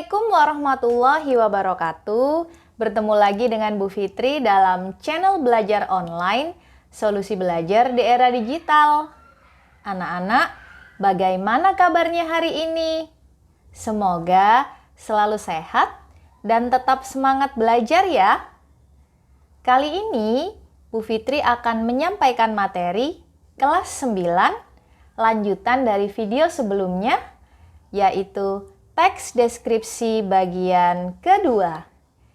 Assalamualaikum warahmatullahi wabarakatuh. Bertemu lagi dengan Bu Fitri dalam channel Belajar Online, Solusi Belajar di Era Digital. Anak-anak, bagaimana kabarnya hari ini? Semoga selalu sehat dan tetap semangat belajar ya. Kali ini, Bu Fitri akan menyampaikan materi kelas 9, lanjutan dari video sebelumnya, yaitu teks deskripsi bagian kedua.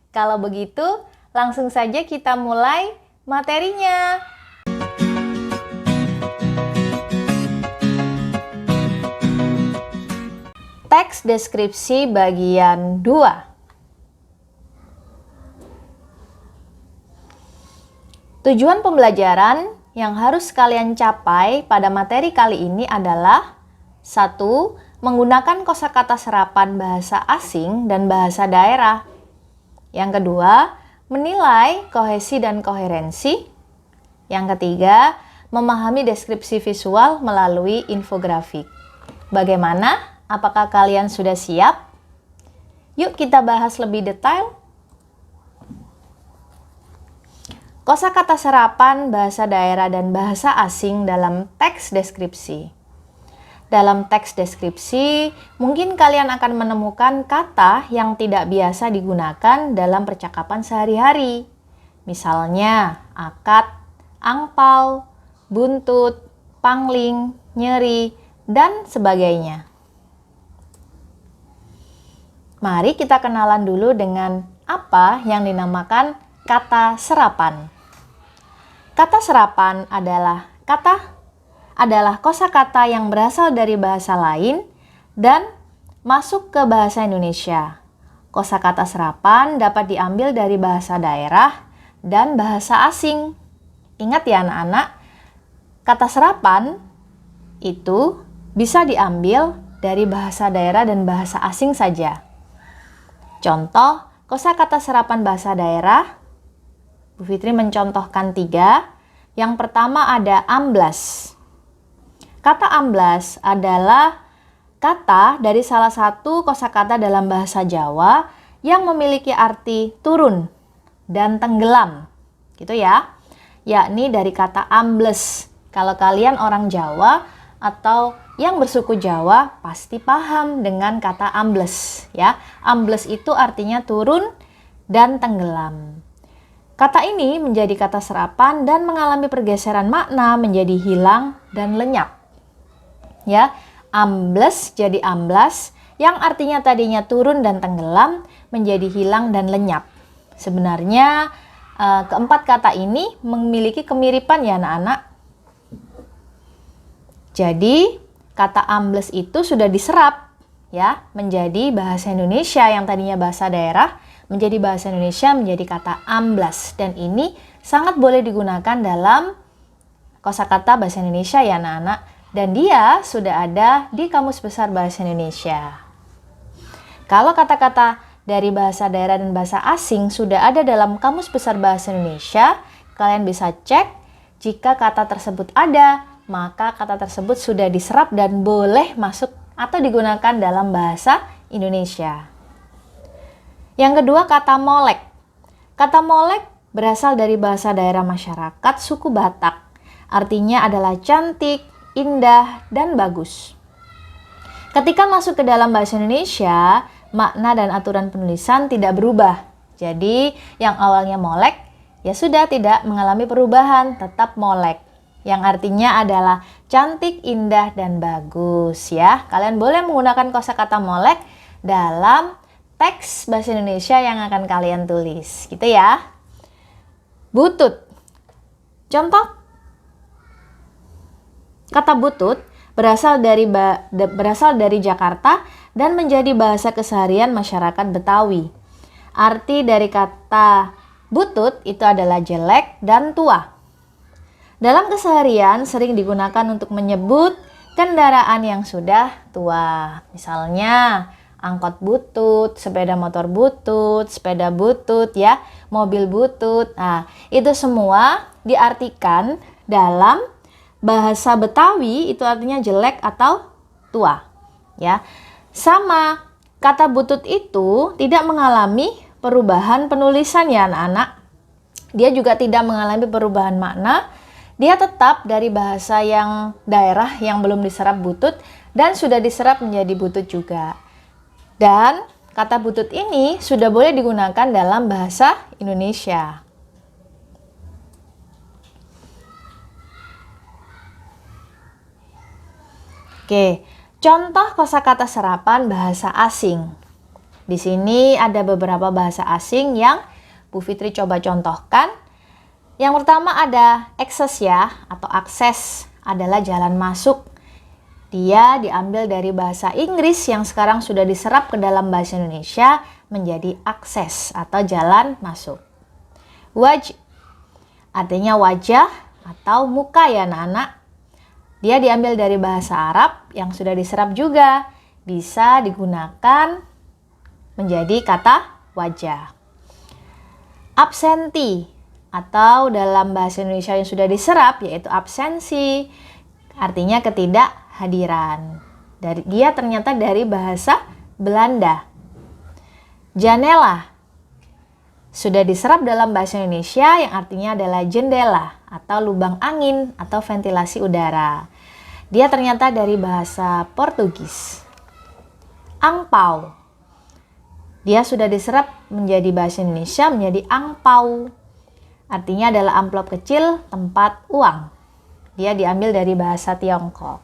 Kalau begitu, langsung saja kita mulai materinya. Teks deskripsi bagian 2. Tujuan pembelajaran yang harus kalian capai pada materi kali ini adalah 1. Menggunakan kosakata serapan bahasa asing dan bahasa daerah. Yang kedua, menilai kohesi dan koherensi. Yang ketiga, memahami deskripsi visual melalui infografik. Bagaimana? Apakah kalian sudah siap? Yuk kita bahas lebih detail. Kosakata serapan bahasa daerah dan bahasa asing dalam teks deskripsi. Dalam teks deskripsi, mungkin kalian akan menemukan kata yang tidak biasa digunakan dalam percakapan sehari-hari. Misalnya, akad, angpau, buntut, pangling, nyeri, dan sebagainya. Mari kita kenalan dulu dengan apa yang dinamakan kata serapan. Kata serapan adalah kosakata yang berasal dari bahasa lain dan masuk ke bahasa Indonesia. Kosakata serapan dapat diambil dari bahasa daerah dan bahasa asing. Ingat ya anak-anak, kata serapan itu bisa diambil dari bahasa daerah dan bahasa asing saja. Contoh, kosakata serapan bahasa daerah, Bu Fitri mencontohkan 3. Yang pertama ada amblas. Kata amblas adalah kata dari salah satu kosakata dalam bahasa Jawa yang memiliki arti turun dan tenggelam, gitu ya. Yakni dari kata ambles. Kalau kalian orang Jawa atau yang bersuku Jawa pasti paham dengan kata ambles, ya. Ambles itu artinya turun dan tenggelam. Kata ini menjadi kata serapan dan mengalami pergeseran makna menjadi hilang dan lenyap. Ya, ambles jadi amblas yang artinya tadinya turun dan tenggelam menjadi hilang dan lenyap. Sebenarnya keempat kata ini memiliki kemiripan ya anak-anak. Jadi kata ambles itu sudah diserap ya menjadi bahasa Indonesia yang tadinya bahasa daerah menjadi bahasa Indonesia menjadi kata amblas, dan ini sangat boleh digunakan dalam kosakata bahasa Indonesia ya anak-anak. Dan dia sudah ada di Kamus Besar Bahasa Indonesia. Kalau kata-kata dari bahasa daerah dan bahasa asing sudah ada dalam Kamus Besar Bahasa Indonesia, kalian bisa cek jika kata tersebut ada, maka kata tersebut sudah diserap dan boleh masuk atau digunakan dalam bahasa Indonesia. Yang kedua, kata molek. Kata molek berasal dari bahasa daerah masyarakat suku Batak. Artinya adalah cantik, indah, dan bagus. Ketika masuk ke dalam bahasa Indonesia, makna dan aturan penulisan tidak berubah. Jadi, yang awalnya molek, ya sudah tidak mengalami perubahan, tetap molek. Yang artinya adalah cantik, indah, dan bagus ya. Kalian boleh menggunakan kosakata molek dalam teks bahasa Indonesia yang akan kalian tulis, gitu ya. Butut. Contoh kata butut berasal dari Jakarta dan menjadi bahasa keseharian masyarakat Betawi. Arti dari kata butut itu adalah jelek dan tua. Dalam keseharian sering digunakan untuk menyebut kendaraan yang sudah tua. Misalnya angkot butut, sepeda motor butut, sepeda butut ya, mobil butut. Nah, itu semua diartikan dalam bahasa Betawi itu artinya jelek atau tua, ya. Sama Kata butut itu tidak mengalami perubahan penulisan ya anak-anak. Dia juga tidak mengalami perubahan makna. Dia tetap dari bahasa yang daerah yang belum diserap butut dan sudah diserap menjadi butut juga. Dan kata butut ini sudah boleh digunakan dalam bahasa Indonesia. Oke, contoh kosakata serapan bahasa asing. Di sini ada beberapa bahasa asing yang Bu Fitri coba contohkan. Yang pertama ada access ya, atau akses adalah jalan masuk. Dia diambil dari bahasa Inggris yang sekarang sudah diserap ke dalam bahasa Indonesia menjadi akses atau jalan masuk. Wajh artinya wajah atau muka ya anak-anak. Dia diambil dari bahasa Arab yang sudah diserap juga, bisa digunakan menjadi kata wajah. Absenti atau dalam bahasa Indonesia yang sudah diserap yaitu absensi, artinya ketidakhadiran. Dia ternyata dari bahasa Belanda. Janela sudah diserap dalam bahasa Indonesia yang artinya adalah jendela atau lubang angin atau ventilasi udara. Dia ternyata dari bahasa Portugis. Angpau. Dia sudah diserap menjadi bahasa Indonesia menjadi angpau. Artinya adalah amplop kecil tempat uang. Dia diambil dari bahasa Tiongkok.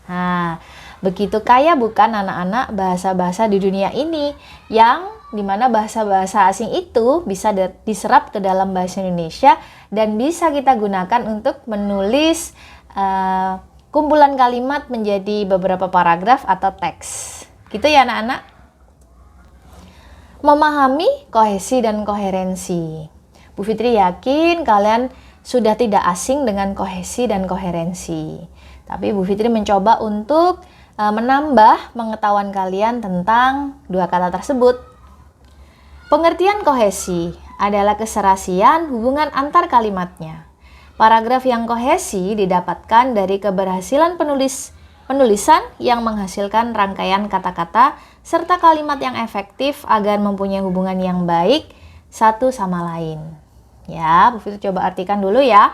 Nah, begitu kaya bukan anak-anak bahasa-bahasa di dunia ini yang dimana bahasa-bahasa asing itu bisa diserap ke dalam bahasa Indonesia dan bisa kita gunakan untuk menulis kumpulan kalimat menjadi beberapa paragraf atau teks. Gitu ya anak-anak. Memahami kohesi dan koherensi. Bu Fitri yakin kalian sudah tidak asing dengan kohesi dan koherensi. Tapi Bu Fitri mencoba untuk menambah pengetahuan kalian tentang dua kata tersebut. Pengertian kohesi adalah keserasian hubungan antar kalimatnya. Paragraf yang kohesi didapatkan dari keberhasilan penulisan yang menghasilkan rangkaian kata-kata serta kalimat yang efektif agar mempunyai hubungan yang baik satu sama lain. Ya, Bu Fitri coba artikan dulu ya.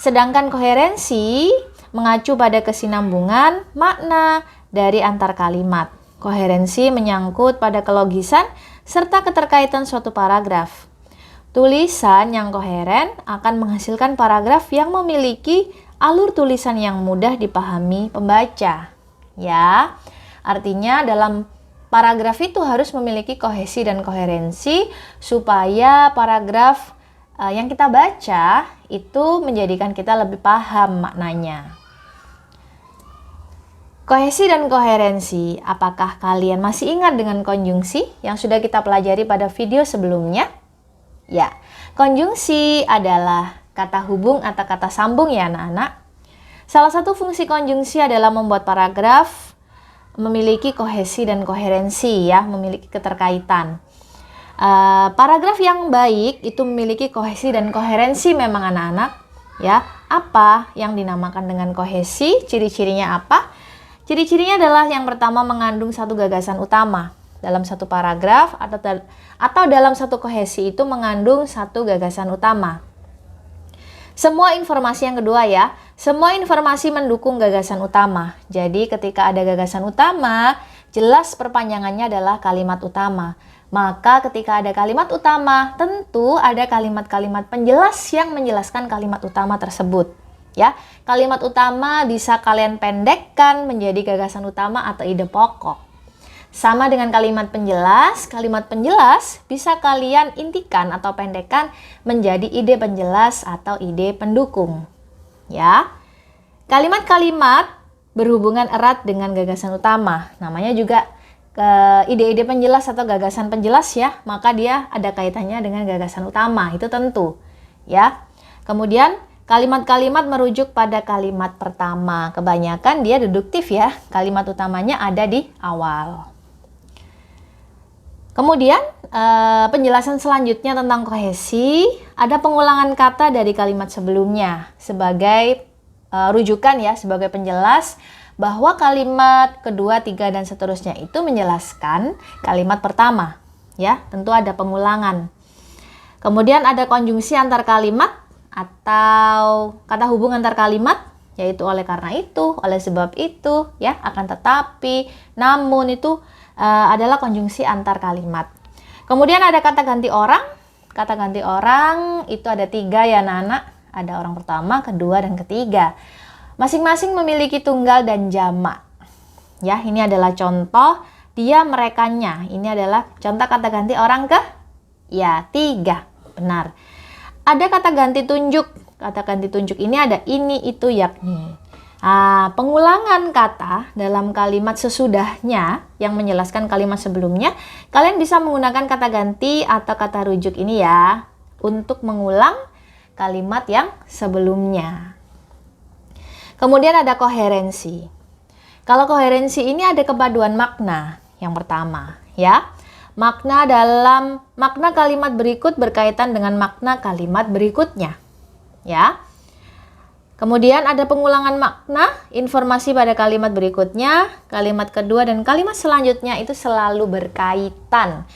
Sedangkan koherensi mengacu pada kesinambungan makna dari antar kalimat. Koherensi menyangkut pada kelogisan serta keterkaitan suatu paragraf. Tulisan yang koheren akan menghasilkan paragraf yang memiliki alur tulisan yang mudah dipahami pembaca. Ya, artinya dalam paragraf itu harus memiliki kohesi dan koherensi supaya paragraf yang kita baca itu menjadikan kita lebih paham maknanya. Kohesi dan koherensi, apakah kalian masih ingat dengan konjungsi yang sudah kita pelajari pada video sebelumnya? Ya, konjungsi adalah kata hubung atau kata sambung ya anak-anak. Salah satu fungsi konjungsi adalah membuat paragraf memiliki kohesi dan koherensi ya, memiliki keterkaitan. Paragraf yang baik itu memiliki kohesi dan koherensi memang anak-anak ya. Apa yang dinamakan dengan kohesi? Ciri-cirinya apa? Ciri-cirinya adalah yang pertama mengandung satu gagasan utama dalam satu paragraf atau dalam satu kohesi itu mengandung satu gagasan utama. Semua informasi yang kedua ya, semua informasi mendukung gagasan utama. Jadi ketika ada gagasan utama, jelas perpanjangannya adalah kalimat utama. Maka ketika ada kalimat utama, tentu ada kalimat-kalimat penjelas yang menjelaskan kalimat utama tersebut. Ya, kalimat utama bisa kalian pendekkan menjadi gagasan utama atau ide pokok. Sama dengan kalimat penjelas bisa kalian intikan atau pendekkan menjadi ide penjelas atau ide pendukung. Ya, kalimat-kalimat berhubungan erat dengan gagasan utama. Namanya juga ide-ide penjelas atau gagasan penjelas ya, maka dia ada kaitannya dengan gagasan utama, itu tentu. Ya, kemudian kalimat-kalimat merujuk pada kalimat pertama. Kebanyakan dia deduktif ya, kalimat utamanya ada di awal. Kemudian penjelasan selanjutnya tentang kohesi, ada pengulangan kata dari kalimat sebelumnya sebagai rujukan ya, sebagai penjelas bahwa kalimat kedua, tiga, dan seterusnya itu menjelaskan kalimat pertama. Ya, tentu ada pengulangan. Kemudian ada konjungsi antar kalimat atau kata hubung antar kalimat, yaitu oleh karena itu, oleh sebab itu, ya, akan tetapi, namun itu adalah konjungsi antar kalimat. Kemudian ada kata ganti orang. Kata ganti orang itu ada 3 ya anak-anak. Ada orang pertama, kedua, dan ketiga. Masing-masing memiliki tunggal dan jamak. Ya, ini adalah contoh dia merekanya. Ini adalah contoh kata ganti orang ke? Ya, 3. Benar. Ada kata ganti tunjuk. Kata ganti tunjuk ini ada ini, itu, yakni. Pengulangan kata dalam kalimat sesudahnya yang menjelaskan kalimat sebelumnya, kalian bisa menggunakan kata ganti atau kata rujuk ini ya untuk mengulang kalimat yang sebelumnya. Kemudian ada koherensi. Kalau koherensi ini ada kepaduan makna yang pertama, ya. Makna kalimat berikut berkaitan dengan makna kalimat berikutnya, ya. Kemudian ada pengulangan makna, informasi pada kalimat berikutnya, kalimat kedua, dan kalimat selanjutnya itu selalu berkaitan.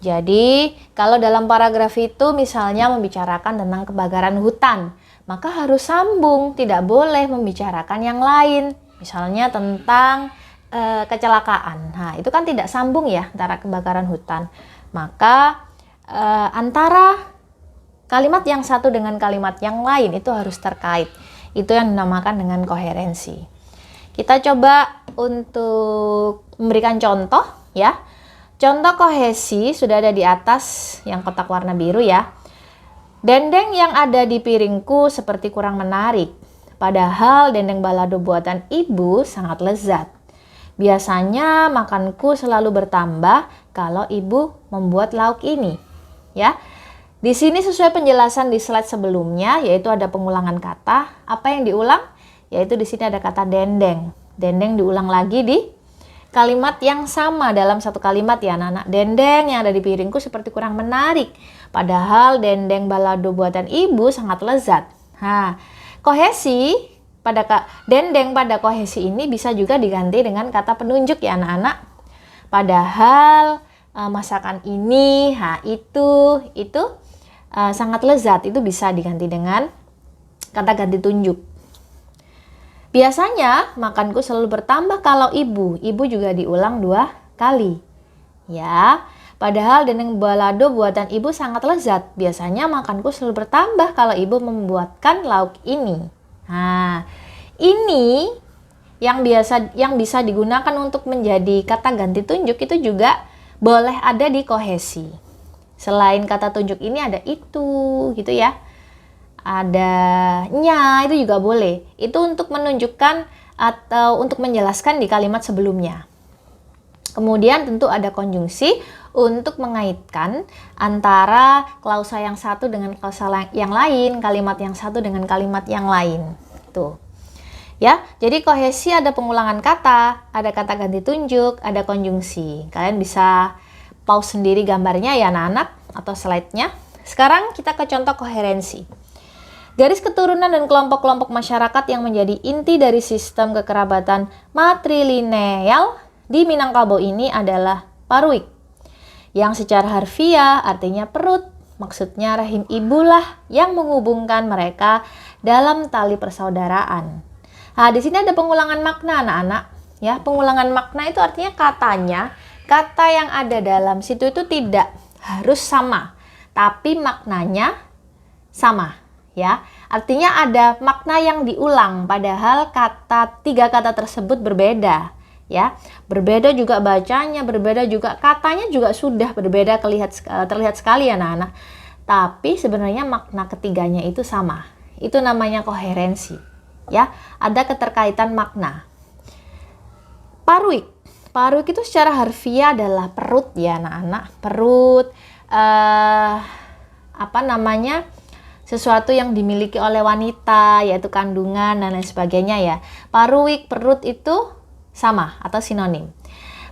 Jadi, kalau dalam paragraf itu misalnya membicarakan tentang kebakaran hutan, maka harus sambung, tidak boleh membicarakan yang lain. Misalnya tentang kecelakaan. Nah, itu kan tidak sambung ya antara kebakaran hutan. Maka antara kalimat yang satu dengan kalimat yang lain itu harus terkait. Itu yang dinamakan dengan koherensi. Kita coba untuk memberikan contoh ya. Contoh kohesi sudah ada di atas yang kotak warna biru ya. Dendeng yang ada di piringku seperti kurang menarik. Padahal dendeng balado buatan ibu sangat lezat. Biasanya makanku selalu bertambah kalau ibu membuat lauk ini. Ya. Di sini sesuai penjelasan di slide sebelumnya, yaitu ada pengulangan kata. Apa yang diulang? Yaitu di sini ada kata dendeng. Dendeng diulang lagi di kalimat yang sama dalam satu kalimat ya anak-anak. Dendeng yang ada di piringku seperti kurang menarik. Padahal dendeng balado buatan ibu sangat lezat. Nah, kohesi dendeng pada kohesi ini bisa juga diganti dengan kata penunjuk ya anak-anak. Padahal masakan ini, itu sangat lezat, itu bisa diganti dengan kata ganti tunjuk. Biasanya makanku selalu bertambah kalau ibu juga diulang 2 kali. Ya, padahal dendeng balado buatan ibu sangat lezat. Biasanya makanku selalu bertambah kalau ibu membuatkan lauk ini. Nah, ini yang bisa digunakan untuk menjadi kata ganti tunjuk itu juga boleh ada di kohesi. Selain kata tunjuk ini ada itu gitu ya. Ada nya, itu juga boleh. Itu untuk menunjukkan atau untuk menjelaskan di kalimat sebelumnya. Kemudian tentu ada konjungsi untuk mengaitkan antara klausa yang satu dengan klausa yang lain, kalimat yang satu dengan kalimat yang lain. Tuh. Ya, jadi kohesi ada pengulangan kata, ada kata ganti tunjuk, ada konjungsi. Kalian bisa pause sendiri gambarnya ya anak-anak atau slide-nya. Sekarang kita ke contoh koherensi. Garis keturunan dan kelompok-kelompok masyarakat yang menjadi inti dari sistem kekerabatan matrilineal di Minangkabau ini adalah paruik. Yang secara harfiah artinya perut. Maksudnya rahim ibulah yang menghubungkan mereka dalam tali persaudaraan. Nah, di sini ada pengulangan makna anak-anak. Ya, pengulangan makna itu artinya kata yang ada dalam situ itu tidak harus sama, tapi maknanya sama, ya. Artinya ada makna yang diulang, padahal 3 kata tersebut berbeda, ya. Berbeda juga bacanya, berbeda juga katanya juga sudah berbeda terlihat sekali ya anak-anak. Tapi sebenarnya makna ketiganya itu sama. Itu namanya koherensi, ya. Ada keterkaitan makna. Paruik itu secara harfiah adalah perut ya anak-anak. Perut, sesuatu yang dimiliki oleh wanita, yaitu kandungan dan lain sebagainya ya. Paruik, perut itu sama atau sinonim.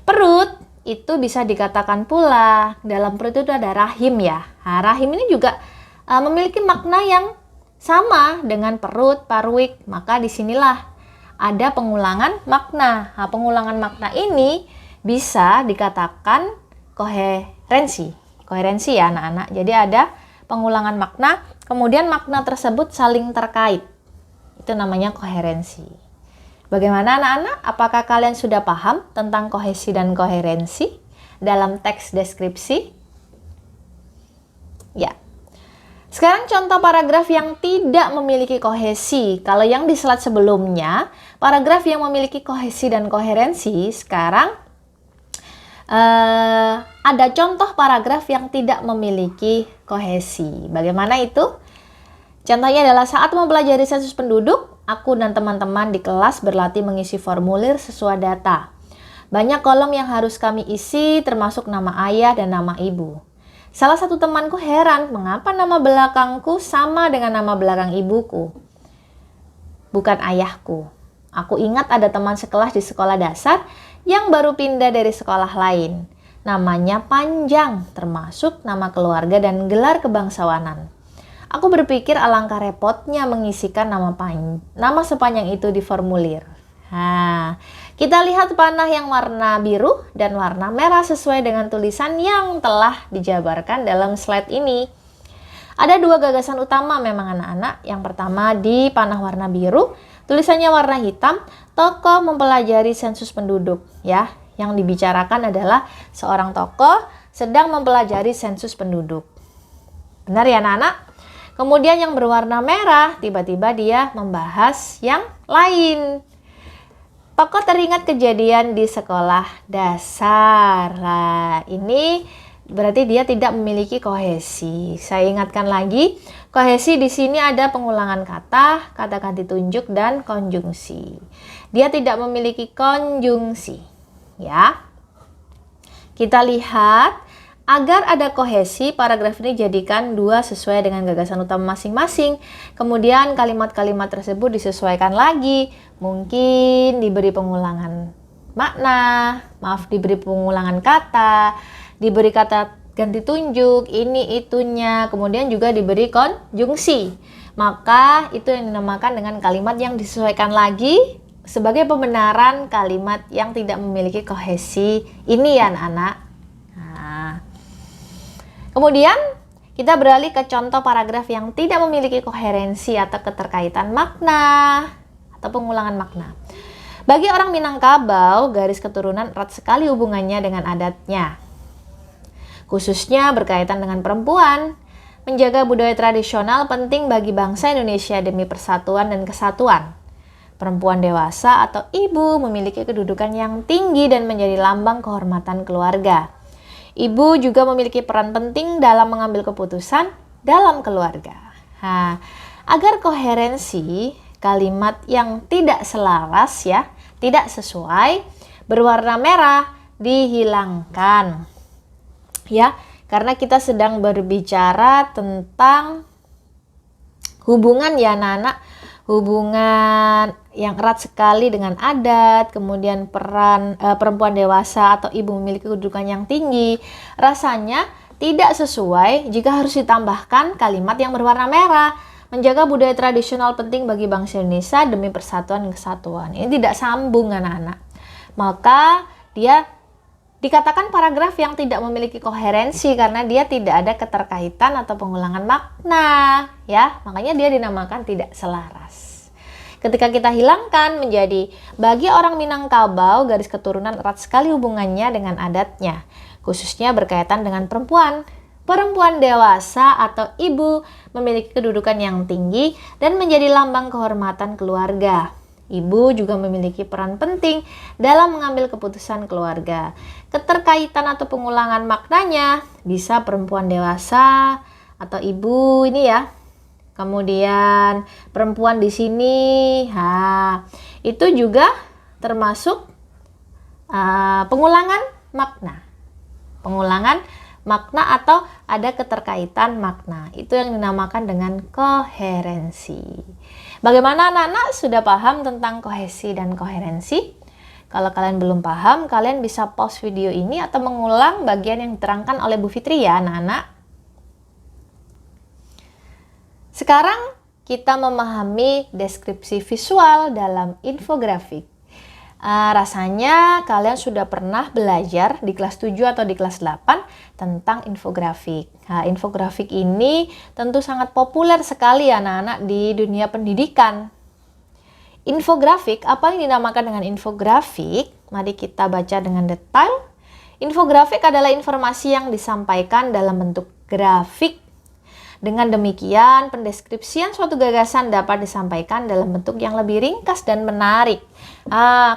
Perut itu bisa dikatakan pula, dalam perut itu ada rahim ya. Nah, rahim ini juga memiliki makna yang sama dengan perut, paruik. Maka disinilah ada pengulangan makna. Nah, pengulangan makna ini bisa dikatakan koherensi. Koherensi ya anak-anak. Jadi ada pengulangan makna, kemudian makna tersebut saling terkait. Itu namanya koherensi. Bagaimana anak-anak? Apakah kalian sudah paham tentang kohesi dan koherensi dalam teks deskripsi? Ya. Sekarang contoh paragraf yang tidak memiliki kohesi. Kalau yang di slide sebelumnya, paragraf yang memiliki kohesi dan koherensi, sekarang ada contoh paragraf yang tidak memiliki kohesi. Bagaimana itu? Contohnya adalah saat mempelajari sensus penduduk, aku dan teman-teman di kelas berlatih mengisi formulir sesuai data. Banyak kolom yang harus kami isi, termasuk nama ayah dan nama ibu. Salah satu temanku heran mengapa nama belakangku sama dengan nama belakang ibuku, bukan ayahku. Aku ingat ada teman sekelas di sekolah dasar yang baru pindah dari sekolah lain. Namanya panjang, termasuk nama keluarga dan gelar kebangsawanan. Aku berpikir alangkah repotnya mengisikan nama sepanjang itu di formulir. Nah, kita lihat panah yang warna biru dan warna merah sesuai dengan tulisan yang telah dijabarkan dalam slide ini. Ada dua gagasan utama memang anak-anak. Yang pertama di panah warna biru, tulisannya warna hitam, tokoh mempelajari sensus penduduk. Ya, yang dibicarakan adalah seorang tokoh sedang mempelajari sensus penduduk. Benar ya anak-anak? Kemudian yang berwarna merah, tiba-tiba dia membahas yang lain. Tokoh teringat kejadian di sekolah dasar. Nah, ini berarti dia tidak memiliki kohesi. Saya ingatkan lagi, kohesi di sini ada pengulangan kata, kata ganti tunjuk dan konjungsi. Dia tidak memiliki konjungsi, ya. Kita lihat, agar ada kohesi, paragraf ini jadikan dua sesuai dengan gagasan utama masing-masing. Kemudian kalimat-kalimat tersebut disesuaikan lagi. Mungkin diberi pengulangan makna, diberi pengulangan kata, diberi kata ganti tunjuk, ini itunya, kemudian juga diberi konjungsi. Maka itu yang dinamakan dengan kalimat yang disesuaikan lagi sebagai pembenaran kalimat yang tidak memiliki kohesi. Ini ya anak-anak. Kemudian kita beralih ke contoh paragraf yang tidak memiliki koherensi atau keterkaitan makna atau pengulangan makna. Bagi orang Minangkabau, garis keturunan erat sekali hubungannya dengan adatnya. Khususnya berkaitan dengan perempuan. Menjaga budaya tradisional penting bagi bangsa Indonesia demi persatuan dan kesatuan. Perempuan dewasa atau ibu memiliki kedudukan yang tinggi dan menjadi lambang kehormatan keluarga. Ibu juga memiliki peran penting dalam mengambil keputusan dalam keluarga. Nah, agar koherensi kalimat yang tidak selaras ya, tidak sesuai, berwarna merah dihilangkan. Ya, karena kita sedang berbicara tentang hubungan ya anak-anak, hubungan yang erat sekali dengan adat, kemudian peran perempuan dewasa atau ibu memiliki kedudukan yang tinggi, rasanya tidak sesuai jika harus ditambahkan kalimat yang berwarna merah. Menjaga budaya tradisional penting bagi bangsa Indonesia demi persatuan dan kesatuan. Ini tidak sambung anak-anak. Maka dia dikatakan paragraf yang tidak memiliki koherensi karena dia tidak ada keterkaitan atau pengulangan makna, ya. Makanya dia dinamakan tidak selaras. Ketika kita hilangkan menjadi bagi orang Minangkabau garis keturunan erat sekali hubungannya dengan adatnya, khususnya berkaitan dengan perempuan. Perempuan dewasa atau ibu memiliki kedudukan yang tinggi dan menjadi lambang kehormatan keluarga. Ibu juga memiliki peran penting dalam mengambil keputusan keluarga. Keterkaitan atau pengulangan maknanya bisa perempuan dewasa atau ibu ini ya. Kemudian perempuan di sini, itu juga termasuk pengulangan makna. Pengulangan makna atau ada keterkaitan makna. Itu yang dinamakan dengan koherensi. Bagaimana anak-anak sudah paham tentang kohesi dan koherensi? Kalau kalian belum paham, kalian bisa pause video ini atau mengulang bagian yang diterangkan oleh Bu Fitri ya anak-anak. Sekarang kita memahami deskripsi visual dalam infografik. Rasanya kalian sudah pernah belajar di kelas 7 atau di kelas 8 tentang infografik. Nah, infografik ini tentu sangat populer sekali anak-anak di dunia pendidikan. Infografik, apa yang dinamakan dengan infografik? Mari kita baca dengan detail. Infografik adalah informasi yang disampaikan dalam bentuk grafik. Dengan demikian, pendeskripsian suatu gagasan dapat disampaikan dalam bentuk yang lebih ringkas dan menarik.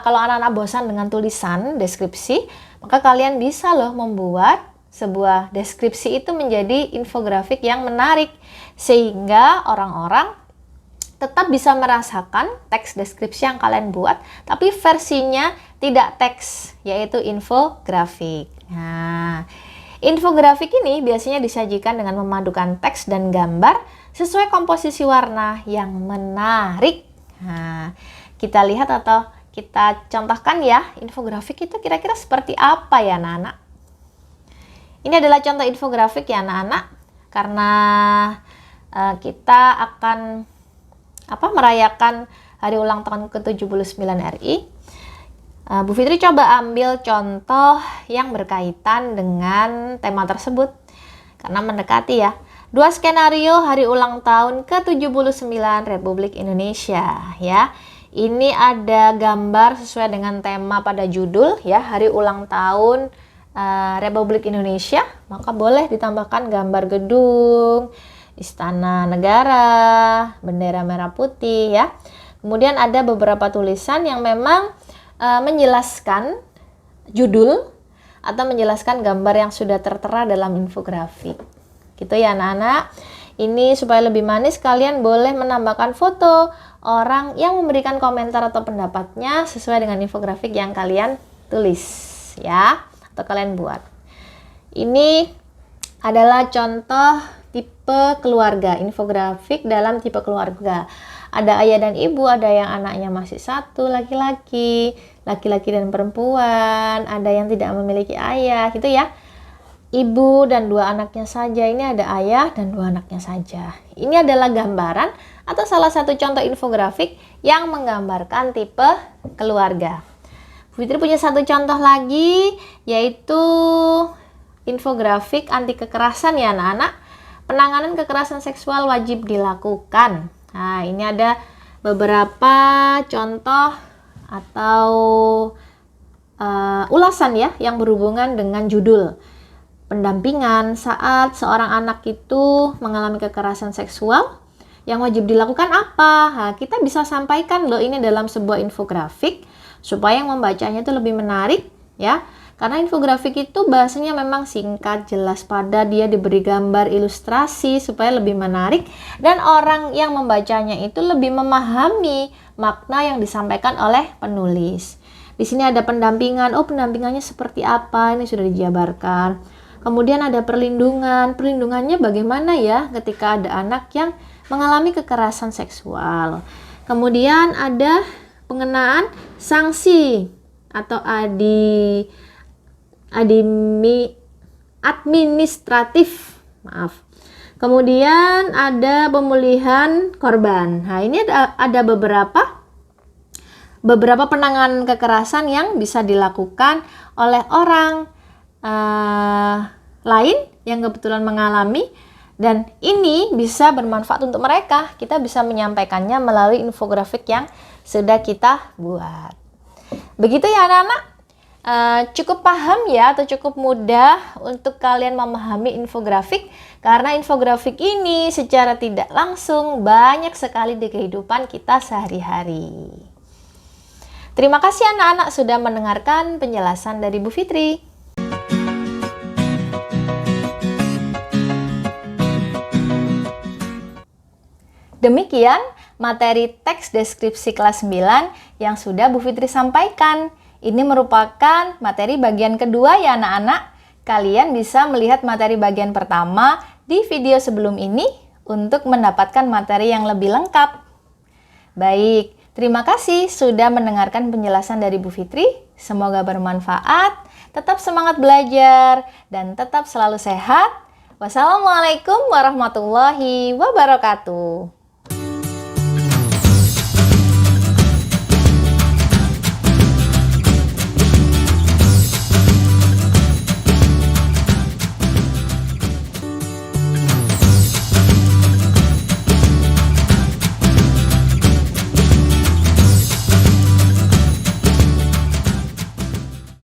Kalau anak-anak bosan dengan tulisan deskripsi, maka kalian bisa loh membuat sebuah deskripsi itu menjadi infografik yang menarik, sehingga orang-orang tetap bisa merasakan teks deskripsi yang kalian buat, tapi versinya tidak teks, yaitu infografik. Nah, infografik ini biasanya disajikan dengan memadukan teks dan gambar sesuai komposisi warna yang menarik. Nah, kita lihat atau kita contohkan ya, infografik itu kira-kira seperti apa ya anak-anak? Ini adalah contoh infografik ya anak-anak, karena kita akan merayakan hari ulang tahun ke-79 RI. Bu Fitri coba ambil contoh yang berkaitan dengan tema tersebut karena mendekati ya. 2 skenario hari ulang tahun ke-79 Republik Indonesia ya. Ini ada gambar sesuai dengan tema pada judul ya, hari ulang tahun Republik Indonesia. Maka boleh ditambahkan gambar gedung, Istana Negara, bendera merah putih ya. Kemudian ada beberapa tulisan yang memang menjelaskan judul atau menjelaskan gambar yang sudah tertera dalam infografik. Gitu ya anak-anak. Ini supaya lebih manis, kalian boleh menambahkan foto orang yang memberikan komentar atau pendapatnya sesuai dengan infografik yang kalian tulis ya, atau kalian buat. Ini adalah contoh tipe keluarga, infografik dalam tipe keluarga. Ada ayah dan ibu, ada yang anaknya masih satu, laki-laki dan perempuan, ada yang tidak memiliki ayah, gitu ya. Ibu dan 2 anaknya saja, ini ada ayah dan 2 anaknya saja. Ini adalah gambaran atau salah satu contoh infografik yang menggambarkan tipe keluarga. Fitri punya satu contoh lagi, yaitu infografik anti kekerasan ya anak-anak. Penanganan kekerasan seksual wajib dilakukan. Nah, ini ada beberapa contoh atau ulasan ya yang berhubungan dengan judul. Pendampingan saat seorang anak itu mengalami kekerasan seksual, yang wajib dilakukan apa? Nah, kita bisa sampaikan loh ini dalam sebuah infografik supaya yang membacanya itu lebih menarik ya. Karena infografik itu bahasanya memang singkat, jelas, padat, dia diberi gambar ilustrasi supaya lebih menarik dan orang yang membacanya itu lebih memahami makna yang disampaikan oleh penulis. Di sini ada pendampingan, pendampingannya seperti apa, ini sudah dijabarkan. Kemudian ada perlindungan, perlindungannya bagaimana ya ketika ada anak yang mengalami kekerasan seksual. Kemudian ada pengenaan sanksi atau administratif, Kemudian ada pemulihan korban. Nah, ini ada beberapa penanganan kekerasan yang bisa dilakukan oleh orang lain yang kebetulan mengalami, dan ini bisa bermanfaat untuk mereka. Kita bisa menyampaikannya melalui infografik yang sudah kita buat. Begitu ya anak-anak. Cukup paham ya atau cukup mudah untuk kalian memahami infografik, karena infografik ini secara tidak langsung banyak sekali di kehidupan kita sehari-hari. Terima kasih anak-anak sudah mendengarkan penjelasan dari Bu Fitri. Demikian materi teks deskripsi kelas 9 yang sudah Bu Fitri sampaikan. Ini merupakan materi bagian kedua ya anak-anak. Kalian bisa melihat materi bagian pertama di video sebelum ini untuk mendapatkan materi yang lebih lengkap. Baik, terima kasih sudah mendengarkan penjelasan dari Bu Fitri. Semoga bermanfaat, tetap semangat belajar, dan tetap selalu sehat. Wassalamualaikum warahmatullahi wabarakatuh.